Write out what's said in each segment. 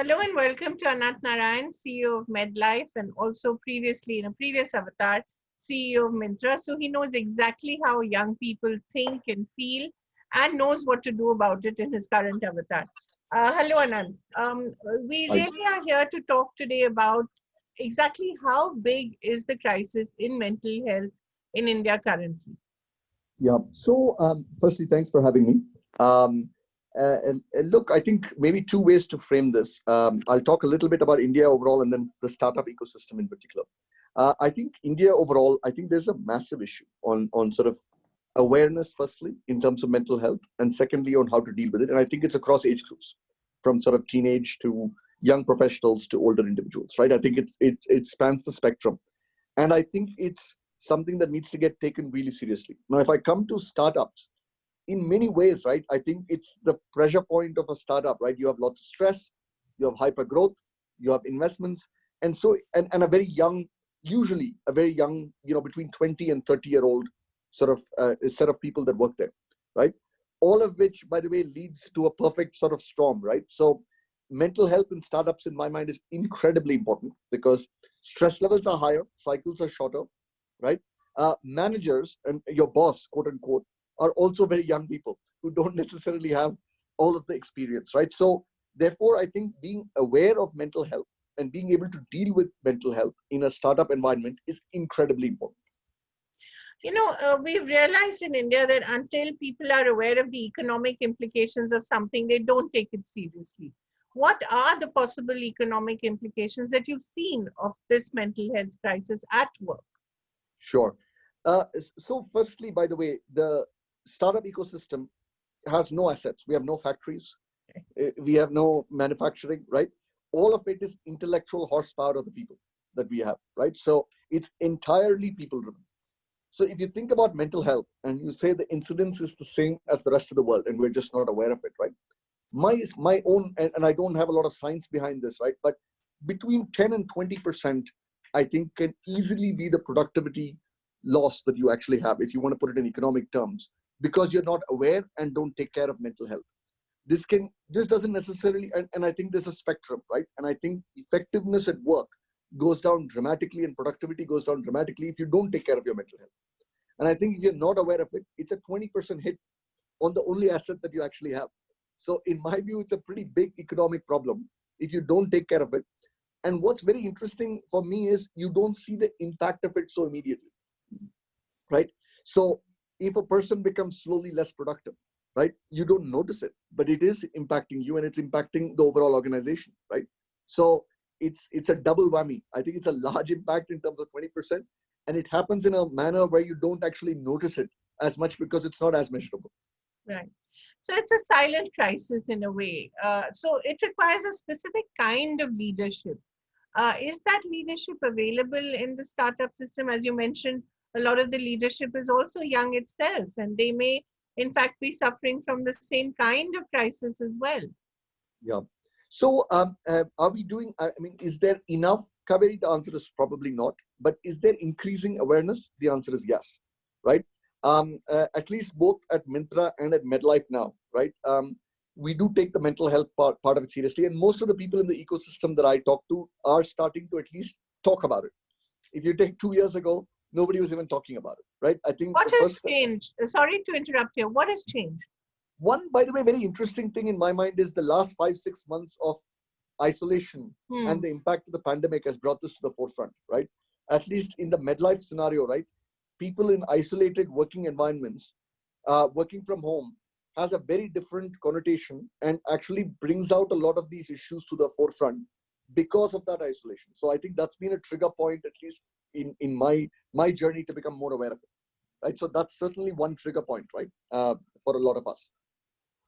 Hello and welcome to Ananth Narayanan, CEO of Medlife, and also previously in a previous avatar, CEO of Myntra. So he knows exactly how young people think and feel and knows what to do about it in his current avatar. Hello, Ananth. We I, really are here to talk today about exactly how big is the crisis in mental health in India currently. yeah. So, firstly, thanks for having me. And look, I think maybe two ways to frame this. I'll talk a little bit about India overall and then the startup ecosystem in particular. I think India overall, I think there's a massive issue on sort of awareness, firstly, in terms of mental health, and secondly, on how to deal with it. And I think it's across age groups, from sort of teenage to young professionals to older individuals, right? I think it spans the spectrum. And I think it's something that needs to get taken really seriously. Now, if I come to startups, in many ways, right, I think it's the pressure point of a startup, right? You have lots of stress, you have hyper growth, you have investments, and so and a very young, usually a very young, between 20 and 30-year-old sort of set of people that work there, right? All of which, by the way, leads to a perfect sort of storm, right? So mental health in startups, in my mind, is incredibly important because stress levels are higher, cycles are shorter, right? Managers and your boss, quote unquote, are also very young people who don't necessarily have all of the experience, right? So therefore, I think being aware of mental health and being able to deal with mental health in a startup environment is incredibly important. We've realized in India that until people are aware of the economic implications of something, they don't take it seriously. What are the possible economic implications that you've seen of this mental health crisis at work? Sure. So firstly, by the way, the startup ecosystem has no assets. We have no factories. We have no manufacturing, right? All of it is intellectual horsepower of the people that we have, right? So it's entirely people driven. So if you think about mental health and you say the incidence is the same as the rest of the world and we're just not aware of it, right? My own, and I don't have a lot of science behind this, right? But between 10 and 20%, I think can easily be the productivity loss that you actually have, if you want to put it in economic terms, because you're not aware and don't take care of mental health. This doesn't necessarily, and I think there's a spectrum, right? And I think effectiveness at work goes down dramatically and productivity goes down dramatically if you don't take care of your mental health. And I think if you're not aware of it, it's a 20% hit on the only asset that you actually have. So in my view, it's a pretty big economic problem if you don't take care of it. And what's very interesting for me is you don't see the impact of it so immediately, right? So if a person becomes slowly less productive, right, you don't notice it, but it is impacting you and it's impacting the overall organization, right? So it's a double whammy. I think it's a large impact in terms of 20%, and it happens in a manner where you don't actually notice it as much because it's not as measurable. Right. So it's a silent crisis in a way. So it requires a specific kind of leadership. Is that leadership available in the startup system? As you mentioned, a lot of the leadership is also young itself, and they may, in fact, be suffering from the same kind of crisis as well. Yeah. So are we doing, I mean, is there enough, Kaveri? The answer is probably not. But is there increasing awareness? The answer is yes, right? At least both at Myntra and at Medlife now, right? We do take the mental health part of it seriously. And most of the people in the ecosystem that I talk to are starting to at least talk about it. If you take 2 years ago, nobody was even talking about it, right? I think what has changed? Sorry to interrupt here. What has changed? One, by the way, very interesting thing in my mind is the last 5-6 months of isolation and the impact of the pandemic has brought this to the forefront, right? At least in the Medlife scenario, right? People in isolated working environments, working from home, has a very different connotation and actually brings out a lot of these issues to the forefront because of that isolation. So I think that's been a trigger point, at least in my journey to become more aware of it, right? So that's certainly one trigger point, right, for a lot of us.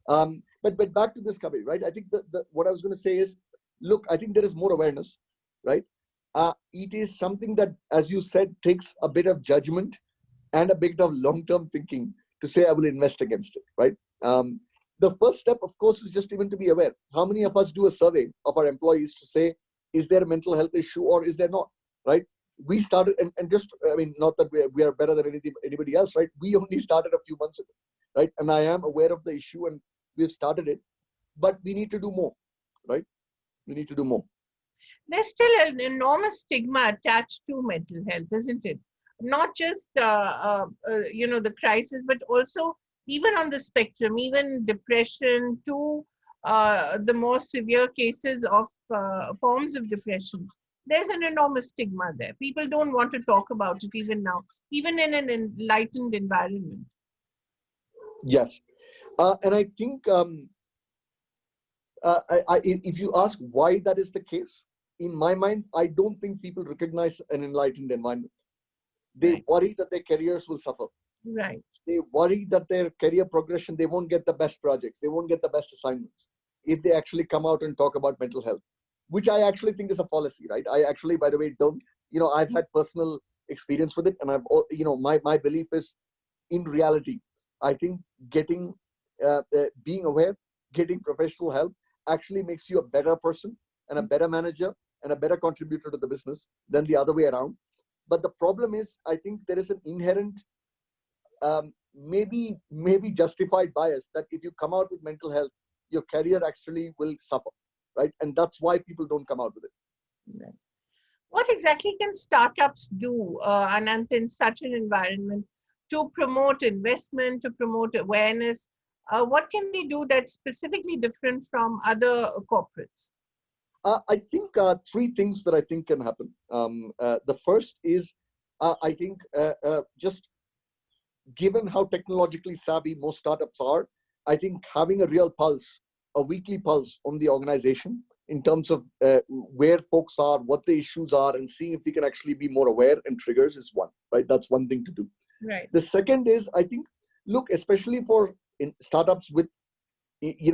But back to this, Kabir, right? I think what I was going to say is, look, I think there is more awareness, right? It is something that, as you said, takes a bit of judgment and a bit of long-term thinking to say I will invest against it, right? The first step, of course, is just even to be aware. How many of us do a survey of our employees to say, is there a mental health issue or is there not, right? We started, and just, I mean, not that we are better than anybody else, right? We only started a few months ago, right? And I am aware of the issue and we've started it, but we need to do more, right? We need to do more. There's still an enormous stigma attached to mental health, isn't it? Not just the crisis, but also even on the spectrum, even depression to the more severe cases of forms of depression. There's an enormous stigma there. People don't want to talk about it even now, even in an enlightened environment. Yes, and I think if you ask why that is the case, in my mind, I don't think people recognize an enlightened environment. They worry that their careers will suffer. Right. They worry that their career progression, they won't get the best projects, they won't get the best assignments if they actually come out and talk about mental health, which I actually think is a policy, right? I actually, by the way, don't, I've had personal experience with it, and my belief is, in reality, I think being aware, getting professional help actually makes you a better person and a better manager and a better contributor to the business than the other way around. But the problem is, I think there is an inherent, maybe justified bias that if you come out with mental health, your career actually will suffer, right? And that's why people don't come out with it. Right. What exactly can startups do, Ananth, in such an environment to promote investment, to promote awareness? What can they do that's specifically different from other corporates? I think three things that I think can happen. The first is, I think, just given how technologically savvy most startups are, I think having a real pulse, a weekly pulse on the organization in terms of where folks are, what the issues are, and seeing if we can actually be more aware and triggers is one, right? That's one thing to do. Right. The second is, I think, look, especially for startups with, which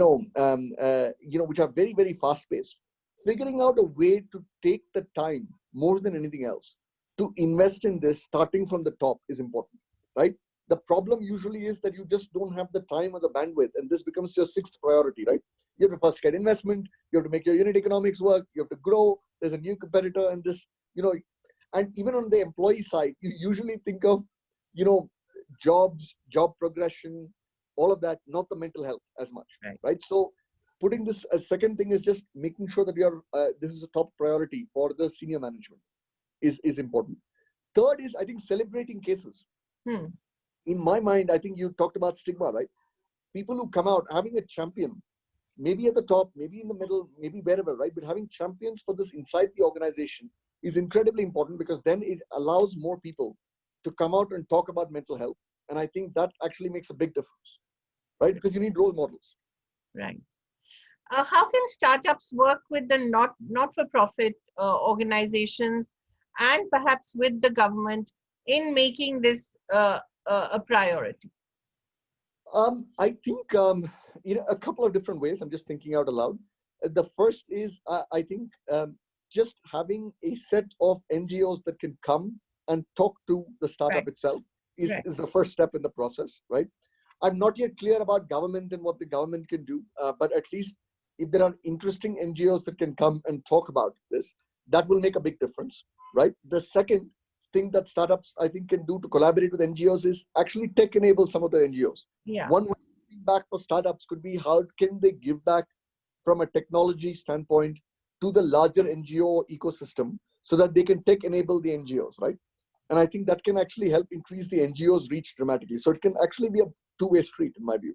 are very, very fast paced, figuring out a way to take the time more than anything else to invest in this starting from the top is important, right? The problem usually is that you just don't have the time or the bandwidth, and this becomes your sixth priority, right? You have to first get investment, you have to make your unit economics work, you have to grow, there's a new competitor, and this, and even on the employee side, you usually think of, jobs, job progression, all of that, not the mental health as much, right? So putting this as second thing is just making sure that this is a top priority for the senior management is important. Third is, I think, celebrating cases. In my mind, I think you talked about stigma, right? People who come out, having a champion, maybe at the top, maybe in the middle, maybe wherever, right? But having champions for this inside the organization is incredibly important, because then it allows more people to come out and talk about mental health. And I think that actually makes a big difference, right? Because you need role models. Right. How can startups work with the not-for-profit organizations and perhaps with the government in making this a priority? I think a couple of different ways. I'm just thinking out aloud. The first is, I think, just having a set of NGOs that can come and talk to the startup itself is the first step in the process, right? I'm not yet clear about government and what the government can do, but at least if there are interesting NGOs that can come and talk about this, that will make a big difference, right? The second thing that startups, I think, can do to collaborate with NGOs is actually tech enable some of the NGOs. Yeah. One way to give back for startups could be, how can they give back from a technology standpoint to the larger NGO ecosystem so that they can tech enable the NGOs, right? And I think that can actually help increase the NGOs' reach dramatically. So it can actually be a two-way street, in my view.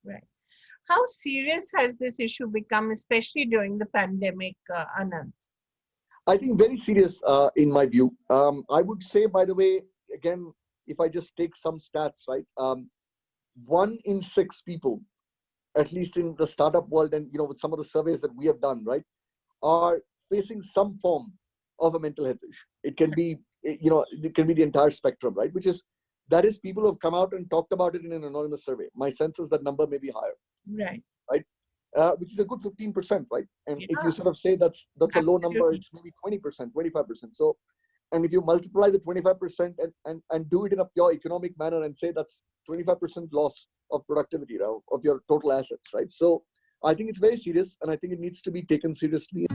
Right. How serious has this issue become, especially during the pandemic, Ananth? I think very serious, in my view. I would say, by the way, again, if I just take some stats, right? 1 in 6 people, at least in the startup world, and with some of the surveys that we have done, right, are facing some form of a mental health issue. It can be, it can be the entire spectrum, right? That is people who have come out and talked about it in an anonymous survey. My sense is that number may be higher. Right. Which is a good 15%, right? And if you sort of say that's a low number, it's maybe 20%, 25%. So, and if you multiply the 25% and do it in a pure economic manner and say that's 25% loss of productivity, of your total assets, right? So I think it's very serious, and I think it needs to be taken seriously.